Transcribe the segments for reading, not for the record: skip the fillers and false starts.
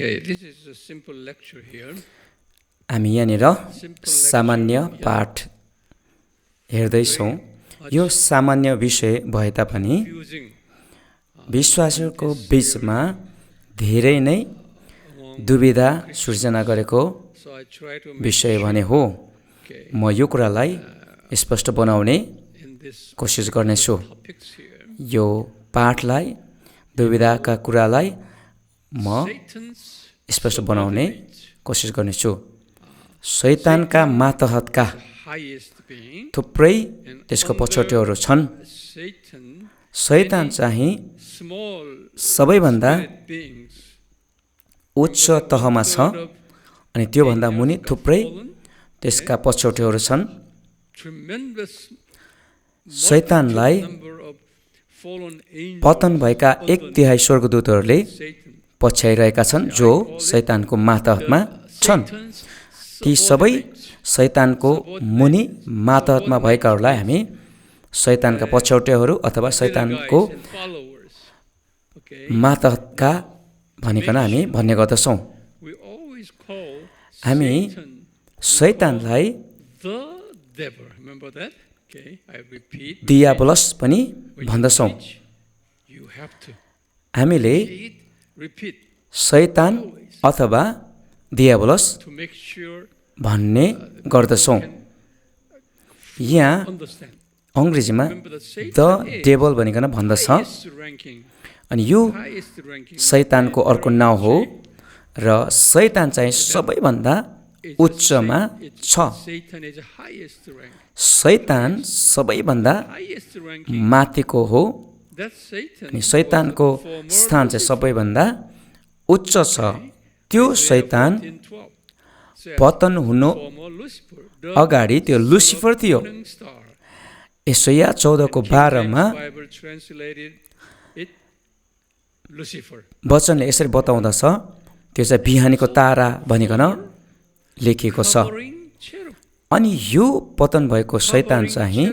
Okay, this is a simple lecture here. हामी यहाँनिर सामान्य पाठ हेर्दैछौँ। यो सामान्य विषय भए तापनि विश्वासीहरूको बीचमा धेरै नै दुविधा सृजना गरेको विषय भने हो। म यो कुरालाई स्पष्ट बनाउने कोसिस गर्नेछु। यो पाठलाई दुविधाका कुरालाई म स्पष्ट बनाउने कोसिस गर्नेछु। शैतानका मातहतका थुप्रै त्यसको पछौटेहरू छन्। शैतान चाहिँ सबैभन्दा उच्च तहमा छ अनि त्योभन्दा मुनि थुप्रै त्यसका पछौटेहरू छन्। शैतानलाई पतन भएका 1/3 स्वर्गदूतहरूले पछ्याइरहेका छन् जो शैतानको मातहतमा छन्। ती सबै शैतानको मुनि मातहतमा भएकाहरूलाई हामी शैतानका पछौटेहरू अथवा शैतानको मातहतका भनिकन हामी भन्ने गर्दछौँ। हामी शैतानलाई दियाबलस पनि भन्दछौँ। हामीले शैतान अथवा दियाबलस भन्ने गर्दछौँ। यहाँ अङ्ग्रेजीमा द डेभल भनिकन भन्दछ अनि यो शैतानको अर्को नाउँ हो र शैतान चाहिँ सबैभन्दा उच्चमा छ। शैतान सबैभन्दा माथिको हो अनि शैतानको स्थान चाहिँ सबैभन्दा उच्च छ। त्यो शैतान पतन हुनु अगाडि त्यो लुसिफर थियो। यशाया 14:12 वचनले यसरी बताउँदछ, त्यो चाहिँ बिहानीको तारा भनिकन लेखिएको छ। अनि यो पतन भएको शैतान चाहिँ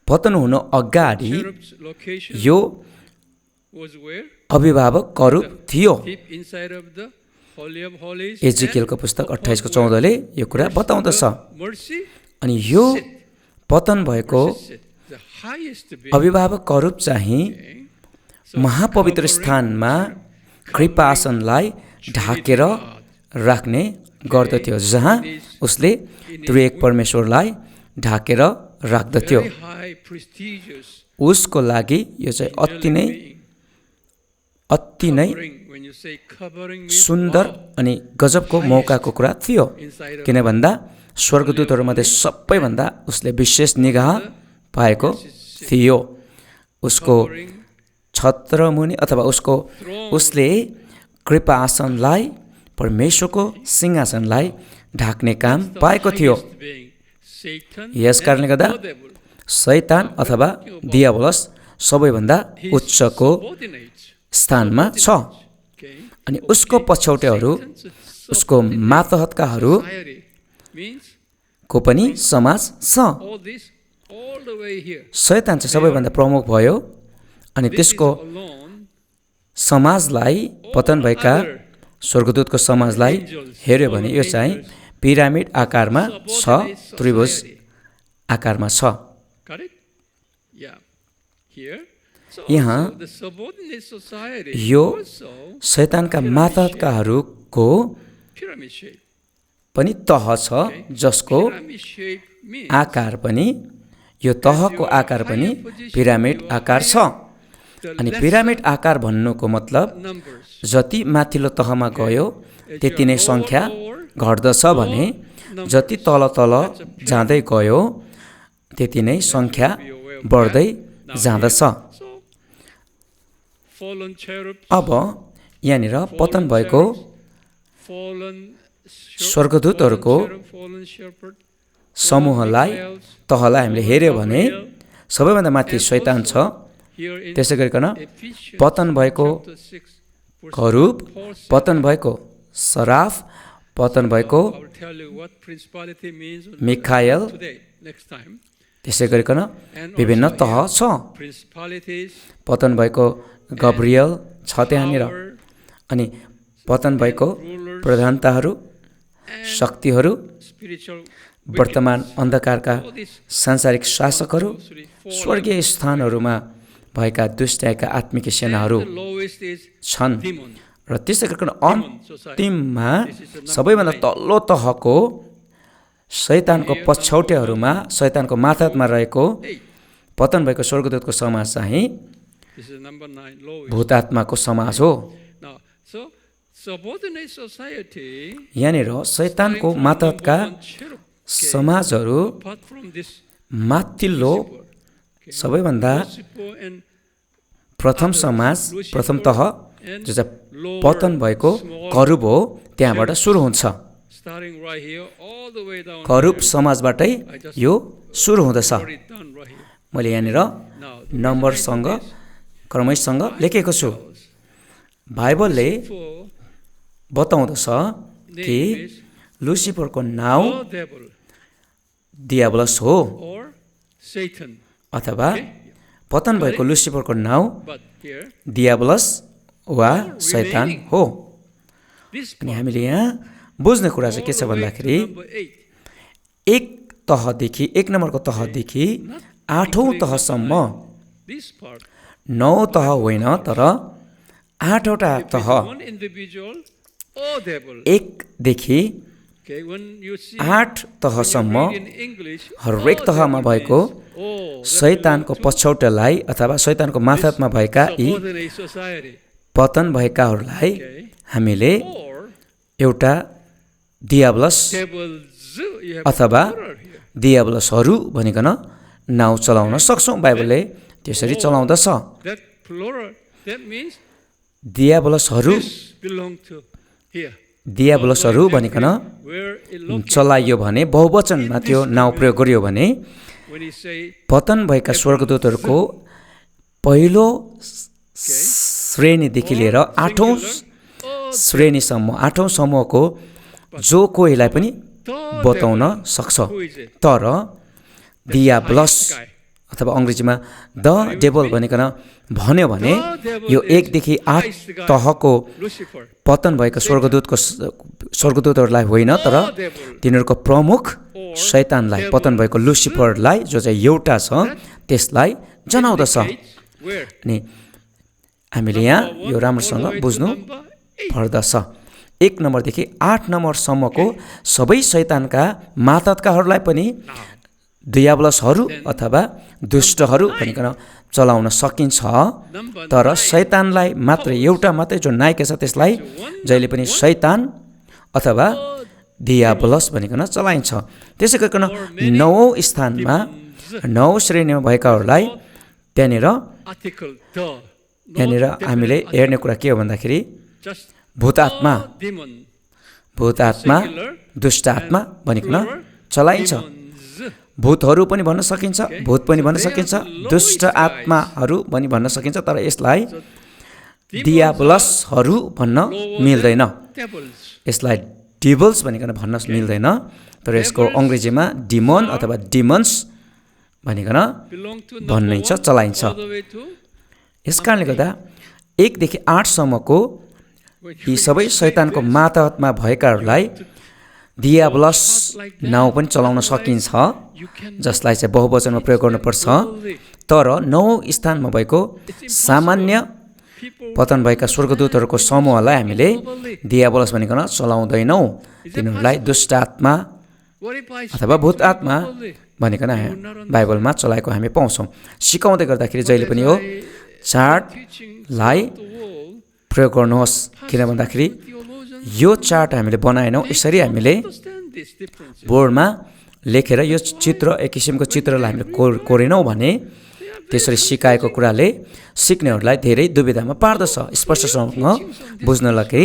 पतन हुनु अगाडि यो अभिभावक करूप थियो। एजिकियलको पुस्तक 28:14ले यो कुरा बताउँदछ। अनि यो पतन भएको अभिभावक करूप चाहिँ महापवित्र स्थानमा कृपासनलाई ढाकेर राख्ने गर्दथ्यो, जहाँ उसले त्रिएक परमेश्वरलाई ढाकेर राख्दथ्यो। उसको लागि यो चाहिँ अति नै सुन्दर अनि गजबको मौकाको कुरा थियो। किन भन्दा स्वर्गदूतहरूमध्ये सबैभन्दा उसले विशेष निगाह पाएको थियो। उसको छत्रमुनि अथवा उसले कृपा आसनलाई, परमेश्वरको सिंहासनलाई ढाक्ने काम पाएको थियो। यस कारणले गर्दा शैतान अथवा दियाबलस सबैभन्दा उच्चको स्थानमा छ। अनि उसको पछौटेहरू, उसको मातहतकाहरू को पनि समाज छ। शैतान चाहिँ सबैभन्दा प्रमुख भयो अनि त्यसको समाजलाई, पतन भएका स्वर्गदूतको समाजलाई हेर्यो भने यो चाहिँ पिरामिड आकारमा छ, त्रिभुज आकारमा छ। यहाँ यो शैतानका मातहतकाहरूको पनि तह छ, जसको आकार पनि, यो तहको आकार पनि पिरामिड आकार छ। अनि पिरामिड आकार भन्नुको मतलब जति माथिल्लो तहमा गयो त्यति नै सङ्ख्या घट्दछ भने जति तल तल जाँदै गयो त्यति नै सङ्ख्या बढ्दै जाँदछ। अब यहाँनिर पतन भएको स्वर्गदूतहरूको समूहलाई, तहलाई हामीले हेर्यो भने सबैभन्दा माथि शैतान छ। त्यसै गरिकन पतन भएको करूब, पतन भएको सराफ, पतन भएको मिखायल, त्यसै गरिकन विभिन्न तह छ। पतन भएको गब्रियल छ त्यहाँनिर। अनि पतन भएको प्रधानताहरू, शक्तिहरू, spiritual वर्तमान अन्धकारका सांसारिक शासकहरू, स्वर्गीय स्थानहरूमा भएका दुष्टका आत्मिक सेनाहरू the lowest is छन्। demon. र त्यसै गरिकन अन्तिममा सबैभन्दा तल्लो तहको शैतानको पछौटेहरूमा, शैतानको माथामा रहेको पतन भएको स्वर्गदूतको समाज चाहिँ This is number 9, lowest. भूतात्माको समाज हो। Now, so subordinate society, यहाँनिर शैतानको मातहतका समाजहरू apart from this माथिल्लो सबैभन्दा Lucifer and प्रथम समाज, प्रथम तह जो चाहिँ पतन भएको करुब हो, त्यहाँबाट सुरु हुन्छ। starting right here, all the way down. करुब समाजबाटै यो सुरु हुँदछ। Already done right here. मैले यहाँनिर Now, नम्बरसँग क्रमैसँग लेखेको छु। बाइबलले for बताउँदछ कि name is लुसिफरको नाउँ the devil दियाब्लस हो, or Satan. अथवा पतन भएको लुसिफरको नाउँ But here, दियाब्लस वा शैतान हो। this अनि हामीले यहाँ बुझ्ने कुरा चाहिँ के छ भन्दाखेरि number 8. एक तहदेखि, एक नम्बरको तहदेखि आठौँ तहसम्म, This part. 9 तह होइन तर 8वटा तह, One individual or devil. एकदेखि Okay, when you see 8 तहसम्म in English, हरेक तहमा भएको शैतानको पछौटेलाई अथवा शैतानको माथामा भएका यी subordinate society. पतन भएकाहरूलाई Okay. हामीले Or एउटा दियाब्लस devils. You have अथवा plural here. दियाब्लसहरू भनिकन नाउँ चलाउन सक्छौँ। बाइबलले त्यसरी चलाउँदछ। That plural, that means दियाब्लसहरू, this belong to here. दियाब्लसहरू भनिकन Where it located. चलाइयो भने, बहुवचनमा त्यो नाउँ प्रयोग गरियो भने When you say पतन भएका स्वर्गदूतहरूको पहिलो श्रेणीदेखि लिएर 8औँ श्रेणीसम्म, 8औँ समूहको जो कोहीलाई पनि बताउन सक्छ। तर दियाब्लस अथवा अङ्ग्रेजीमा द डेभल भनिकन भन्यो भने यो 1 देखि 8 तहको Lucifer. पतन भएको स्वर्गदूतहरूलाई होइन, तर तिनीहरूको प्रमुख शैतानलाई, पतन भएको लुसिफरलाई, जो चाहिँ एउटा छ, त्यसलाई जनाउँदछ। Where? अनि हामीले यहाँ यो राम्रोसँग बुझ्नु पर्दछ। 1 नम्बरदेखि 8 नम्बरसम्मको सबै शैतानका मातहतकाहरूलाई पनि दियाब्लसहरू अथवा दुष्टहरू भनिकन चलाउन सकिन्छ। तर शैतानलाई मात्र, एउटा मात्रै जो नायक छ, त्यसलाई जहिले पनि शैतान अथवा दियाब्लस भनिकन चलाइन्छ। त्यसै गरिकन 9औँ स्थानमा, 9 श्रेणीमा भएकाहरूलाई त्यहाँनिर Article the. यहाँनिर हामीले हेर्ने कुरा के हो भन्दाखेरि Just भूतात्मा, demon. भूतात्मा, दुष्ट आत्मा भनिकन चलाइन्छ। भूतहरू पनि भन्न सकिन्छ, भूत पनि भन्न सकिन्छ, दुष्ट आत्माहरू पनि भन्न सकिन्छ, तर यसलाई दियाब्लसहरू भन्न मिल्दैन। Devils. यसलाई डिभल्स भनिकन भन्न मिल्दैन, तर यसको अङ्ग्रेजीमा डिमन अथवा डिमन्स भनिकन Belong to भनिन्छ, number 1 चलाइन्छ। all the way to यस कारणले गर्दा 1 देखि 8 सम्मको यी सबै शैतानको मातहतमा भएकाहरूलाई दियाब्लस नाउँ पनि चलाउन सकिन्छ, जसलाई चाहिँ बहुवचनमा प्रयोग गर्नुपर्छ। तर 9औँ स्थानमा भएको सामान्य पतन भएका स्वर्गदूतहरूको समूहलाई हामीले दियाब्लस भनिकन चलाउँदैनौँ। तिनीहरूलाई दुष्ट आत्मा what if I अथवा भूत आत्मा भनिकन बाइबलमा चलाएको हामी पाउँछौँ। सिकाउँदै गर्दाखेरि जहिले पनि हो चार्टलाई प्रयोग गर्नुहोस्, किन भन्दाखेरि यो चार्ट हामीले बनाएनौँ, यसरी हामीले understand this difference? बोर्डमा लेखेर यो चित्र, एक किसिमको चित्रलाई हामीले कोरेनौँ भने त्यसरी सिकाएको कुराले सिक्नेहरूलाई धेरै दुविधामा पार्दछ, स्पष्टसँग बुझ्नलाई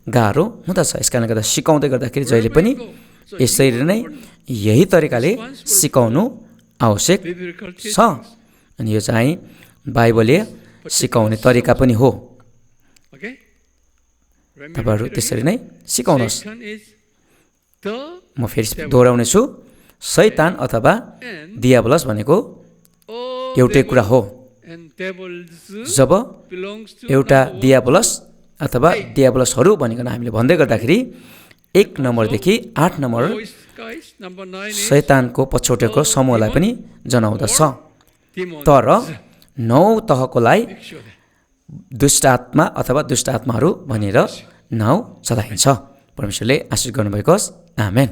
गाह्रो हुँदछ। यस कारणले गर्दा सिकाउँदै गर्दाखेरि जहिले पनि यसरी नै यही तरिकाले सिकाउनु आवश्यक Biblical छ। अनि यो चाहिँ बाइबलीय सिकाउने तरिका पनि हो। Okay? तपाईँहरू त्यसरी नै सिकाउनुहोस्। Satan is the म फेरि दोहोऱ्याउने छु, शैतान अथवा दियाब्लस भनेको all एउटै कुरा हो। and devils job belongs to एउटा number 1 दियाब्लस अथवा डियाब्लसहरू भनिकन हामीले भन्दै गर्दाखेरि 1 नम्बरदेखि 8 number Lowest guys, number 9 is शैतानको पछौटेको समूहलाई पनि जनाउँदछ। demons. तर 9 तहकोलाई Make sure that. दुष्ट आत्मा अथवा दुष्ट आत्माहरू भनेर नाउँ चलाइन्छ। परमेश्वरले आशीष गर्नुभएको होस्। आमेन।